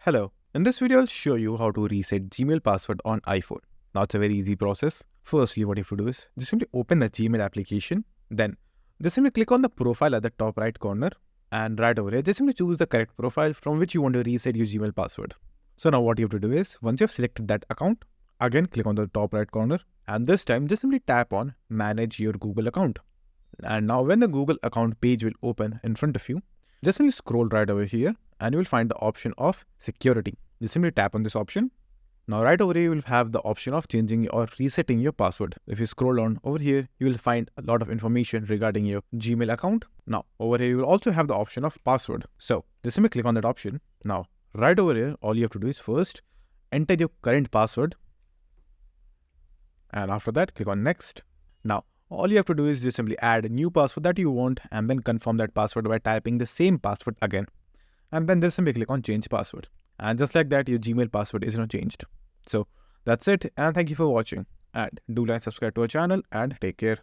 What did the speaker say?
Hello, in this video I'll show you how to reset Gmail password on iPhone. Now it's a very easy process. Firstly, what you have to do is just simply open the Gmail application, then just simply click on the profile at the top right corner, and right over here just simply choose the correct profile from which you want to reset your Gmail password. So now what you have to do is, once you have selected that account, again click on the top right corner, and this time just simply tap on manage your Google account. And now when the Google account page will open in front of you, just simply scroll right over here and you will find the option of security. Just simply tap on this option. Now right over here you will have the option of changing or resetting your password. If you scroll on over here, you will find a lot of information regarding your Gmail account. Now over here you will also have the option of password. So just simply click on that option. Now right over here, all you have to do is first enter your current password, and after that click on next. Now all you have to do is just simply add a new password that you want and then confirm that password by typing the same password again. And then just simply click on change password. And just like that, your Gmail password is now changed. So that's it, and thank you for watching. And do like, subscribe to our channel, and take care.